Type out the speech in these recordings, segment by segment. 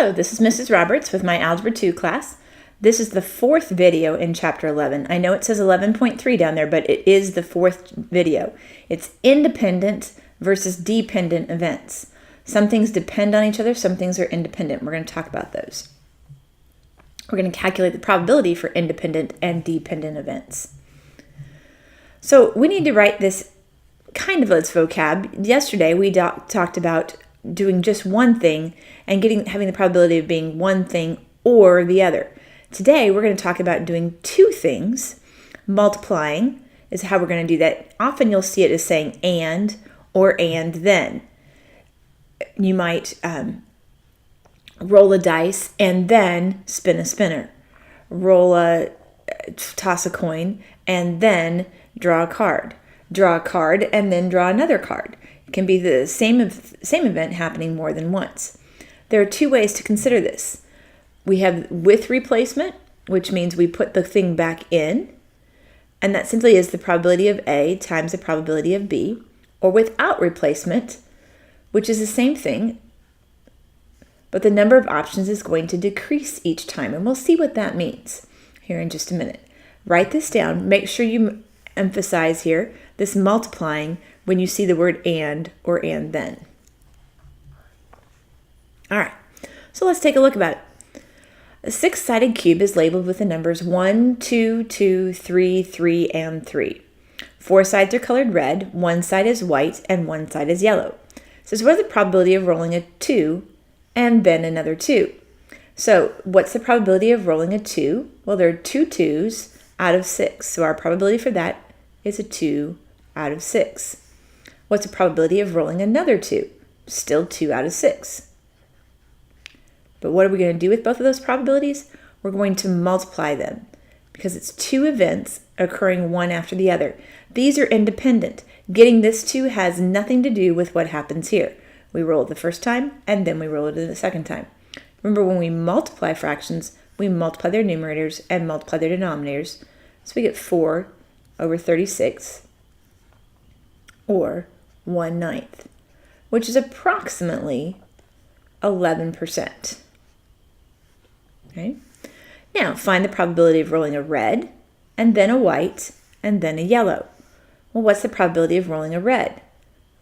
Hello, this is Mrs. Roberts with my Algebra 2 class. This is the fourth video in Chapter 11. I know it says 11.3 down there, but it is the fourth video. It's independent versus dependent events. Some things depend on each other, some things are independent. We're going to talk about those. We're going to calculate the probability for independent and dependent events. So we need to write this kind of as vocab. Yesterday we talked about doing just one thing and having the probability of being one thing or the other. Today we're going to talk about doing two things. Multiplying is how we're going to do that. Often you'll see it as saying and or and then. You might roll a dice and then spin a spinner. Toss a coin and then draw a card. Draw a card and then draw another card. It can be the same event happening more than once. There are two ways to consider this. We have with replacement, which means we put the thing back in, and that simply is the probability of A times the probability of B, or without replacement, which is the same thing, but the number of options is going to decrease each time, and we'll see what that means here in just a minute. Write this down. Make sure you emphasize here this multiplying when you see the word and or and then. All right, so let's take a look about it. A six-sided cube is labeled with the numbers 1, 2, 2, 3, 3, and 3. Four sides are colored red, one side is white, and one side is yellow. It says, what is the probability of rolling a 2 and then another 2? So what's the probability of rolling a 2? Well, there are two 2s out of 6, so our probability for that is a 2 out of 6. What's the probability of rolling another 2? Still 2 out of 6. But what are we going to do with both of those probabilities? We're going to multiply them because it's two events occurring one after the other. These are independent. Getting this 2 has nothing to do with what happens here. We roll it the first time and then we roll it the second time. Remember, when we multiply fractions, we multiply their numerators and multiply their denominators. So we get 4 over 36 or 1/9, which is approximately 11%. Okay. Now find the probability of rolling a red and then a white and then a yellow. Well, what's the probability of rolling a red?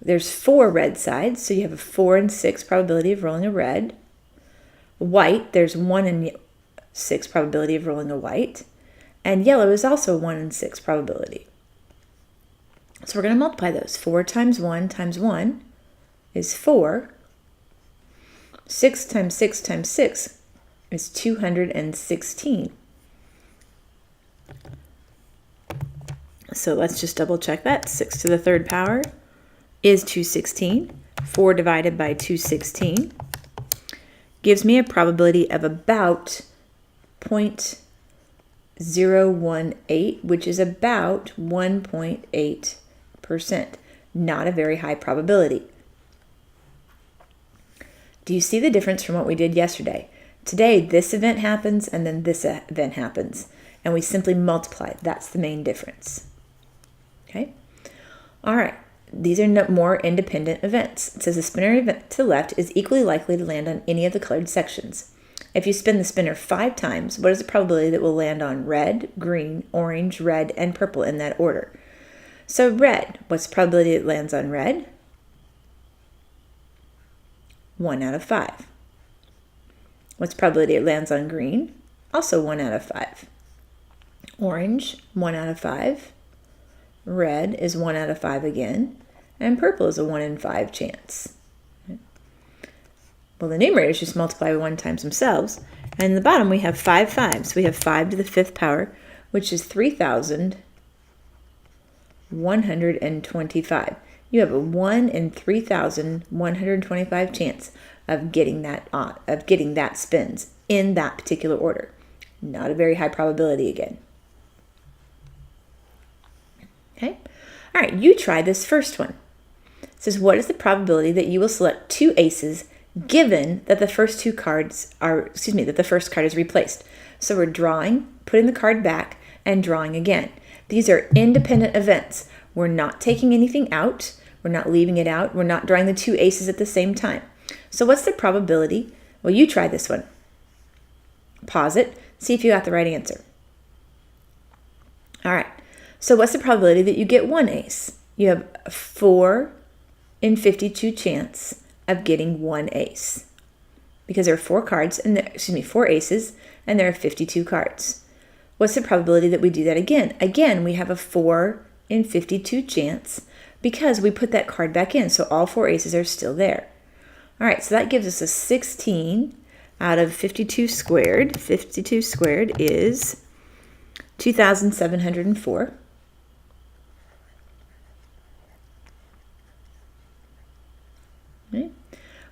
There's 4 red sides, so you have a 4 in 6 probability of rolling a red. White, there's 1 in 6 probability of rolling a white. And yellow is also 1 in 6 probability. So we're going to multiply those. 4 times 1 is 4. 6 times 6 times 6 is 216. So let's just double check that. 6 to the third power is 216. 4 divided by 216 gives me a probability of about 0.018, which is about 1.8%. Not a very high probability. Do you see the difference from what we did yesterday? Today, this event happens and then this event happens, and we simply multiply. That's the main difference. Okay? All right. These are more independent events. It says the spinner event to the left is equally likely to land on any of the colored sections. If you spin the spinner 5 times, what is the probability that will land on red, green, orange, red, and purple in that order? So red, what's the probability it lands on red? 1 out of 5. What's the probability it lands on green? Also 1 out of 5. Orange, 1 out of 5. Red is 1 out of 5 again. And purple is a 1 in 5 chance. Well, the numerators just multiply 1 times themselves. And in the bottom we have 5 5s. So we have 5 to the 5th power, which is 3,125. You have a 1 in 3,125 chance of getting that spins in that particular order. Not a very high probability again. Okay. All right, you try this first one. It says, what is the probability that you will select 2 aces given that the first card is replaced? So we're drawing, putting the card back, and drawing again. These are independent events. We're not taking anything out. We're not leaving it out. We're not drawing the 2 aces at the same time. So what's the probability Well, you try this one. Pause it, see if you got the right answer. All right, so what's the probability that you get one ace? You have a 4 in 52 chance of getting one ace because there are 4 aces, and there are 52 cards. What's the probability that we do that again? Again, we have a 4 in 52 chance because we put that card back in, so all 4 aces are still there. All right, so that gives us a 16 out of 52 squared. 52 squared is 2,704. Okay.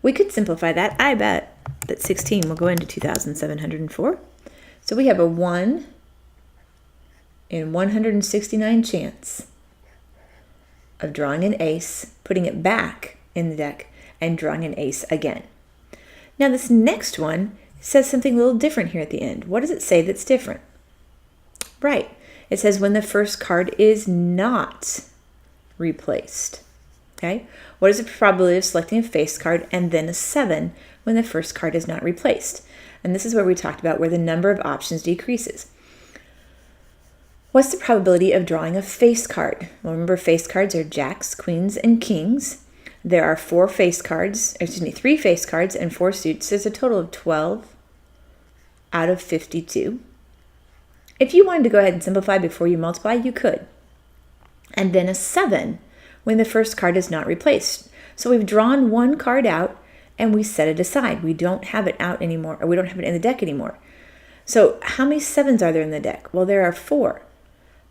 We could simplify that. I bet that 16 will go into 2,704. So we have a 1 in 169 chance of drawing an ace, putting it back in the deck, and drawing an ace again. Now this next one says something a little different here at the end. What does it say that's different? Right, it says when the first card is not replaced. Okay, what is the probability of selecting a face card and then a 7 when the first card is not replaced? And this is where we talked about where the number of options decreases. What's the probability of drawing a face card? Well, remember, face cards are jacks, queens, and kings. There are 3 face cards and 4 suits. There's a total of 12 out of 52. If you wanted to go ahead and simplify before you multiply, you could. And then a 7 when the first card is not replaced. So we've drawn one card out and we set it aside. We don't have it out anymore, or we don't have it in the deck anymore. So how many 7s are there in the deck? Well, there are 4.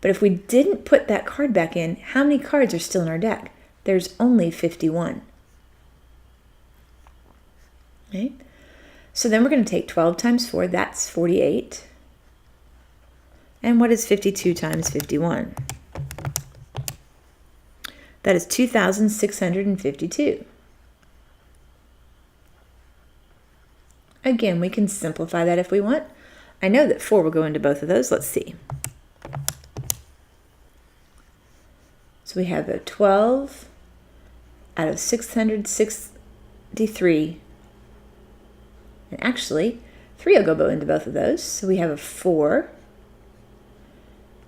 But if we didn't put that card back in, how many cards are still in our deck? There's only 51. Okay? So then we're going to take 12 times 4, that's 48. And what is 52 times 51? That is 2,652. Again, we can simplify that if we want. I know that 4 will go into both of those. Let's see. So we have a 12 out of 663. And actually, 3 will go into both of those. So we have a 4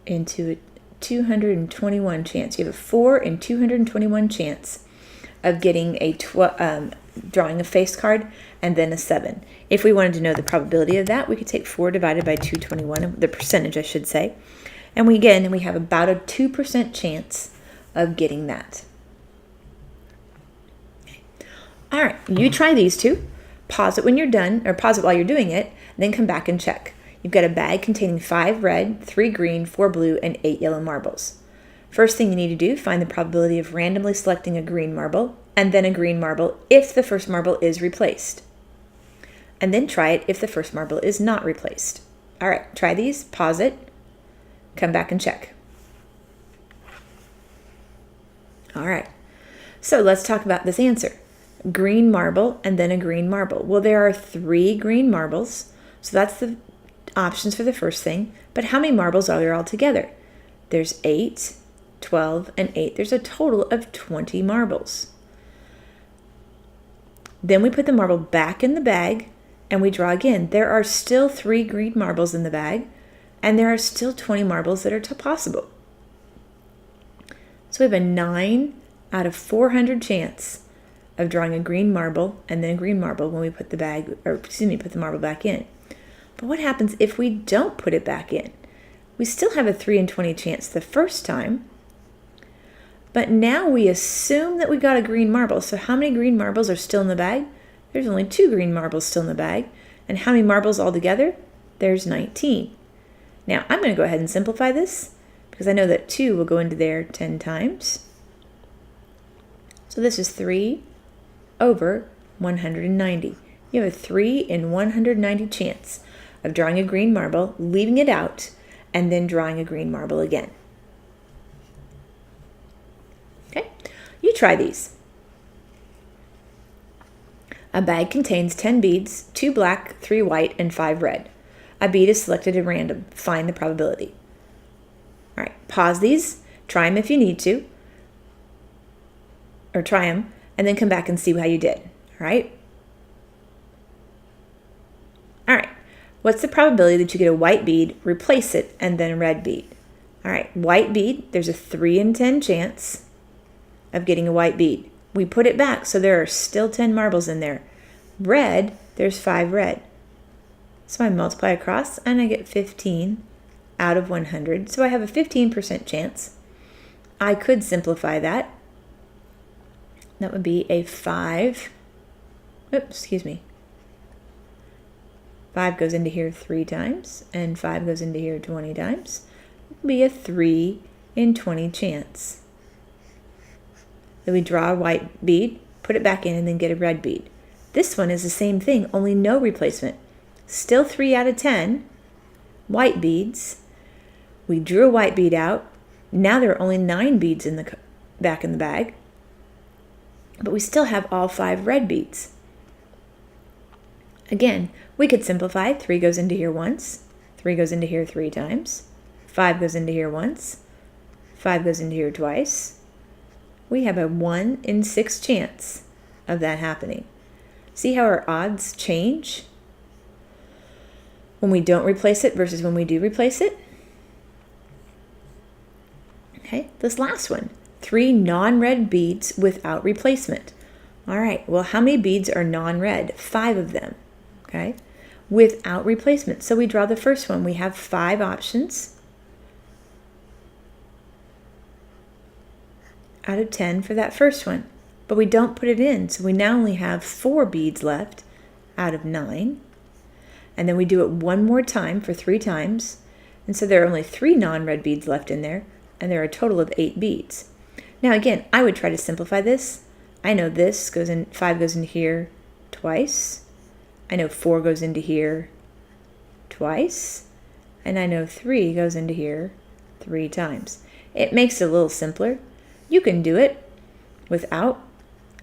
into a 221 chance. You have a 4 in 221 chance of getting a drawing a face card and then a 7. If we wanted to know the probability of that, we could take 4 divided by 221, the percentage I should say. And we have about a 2% chance of getting that. Okay. All right, you try these two. Pause it when you're done, or pause it while you're doing it, and then come back and check. You've got a bag containing 5 red, 3 green, 4 blue, and 8 yellow marbles. First thing you need to do, find the probability of randomly selecting a green marble, and then a green marble if the first marble is replaced. And then try it if the first marble is not replaced. All right, try these, pause it, come back and check. All right, so let's talk about this answer. Green marble and then a green marble. Well, there are 3 green marbles, so that's the options for the first thing. But how many marbles are there altogether? There's 8, 12, and 8. There's a total of 20 marbles. Then we put the marble back in the bag and we draw again. There are still 3 green marbles in the bag, and there are still 20 marbles that are possible. So we have a 9 out of 400 chance of drawing a green marble and then a green marble when we put put the marble back in. But what happens if we don't put it back in? We still have a 3 in 20 chance the first time, but now we assume that we got a green marble. So how many green marbles are still in the bag? There's only 2 green marbles still in the bag. And how many marbles altogether? There's 19. Now I'm going to go ahead and simplify this because I know that 2 will go into there 10 times. So this is 3 over 190. You have a 3 in 190 chance of drawing a green marble, leaving it out, and then drawing a green marble again. Okay, you try these. A bag contains 10 beads, 2 black, 3 white, and 5 red. A bead is selected at random. Find the probability. All right, pause these, try them if you need to, or try them, and then come back and see how you did. All right? All right, what's the probability that you get a white bead, replace it, and then a red bead? All right, white bead, there's a 3 in 10 chance of getting a white bead. We put it back, so there are still 10 marbles in there. Red, there's 5 red. So I multiply across, and I get 15 out of 100. So I have a 15% chance. I could simplify that. That would be a 5. Oops, excuse me. 5 goes into here 3 times, and 5 goes into here 20 times. It would be a 3 in 20 chance. Then we draw a white bead, put it back in, and then get a red bead. This one is the same thing, only no replacement. Still 3 out of 10 white beads. We drew a white bead out. Now there are only 9 beads in the back in the bag. But we still have all 5 red beads. Again, we could simplify. 3 goes into here once. 3 goes into here 3 times. 5 goes into here once. 5 goes into here twice. We have a 1 in 6 chance of that happening. See how our odds change when we don't replace it versus when we do replace it? Okay, this last one. 3 non-red beads without replacement. All right, well, how many beads are non-red? 5 of them, okay, without replacement. So we draw the first one. We have 5 options out of 10 for that first one, but we don't put it in. So we now only have 4 beads left out of 9. And then we do it one more time for 3 times. And so there are only 3 non-red beads left in there, and there are a total of 8 beads. Now again, I would try to simplify this. I know this goes in, 5 goes into here twice. I know 4 goes into here twice. And I know 3 goes into here 3 times. It makes it a little simpler. You can do it without,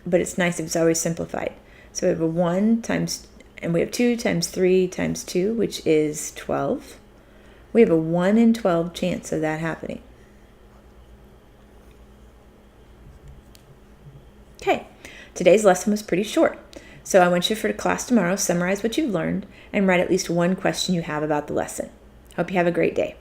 but it's nice if it's always simplified. So we have a 1 times, and we have 2 times 3 times 2, which is 12. We have a 1 in 12 chance of that happening. Okay, today's lesson was pretty short, so I want you for class tomorrow, summarize what you've learned and write at least one question you have about the lesson. Hope you have a great day.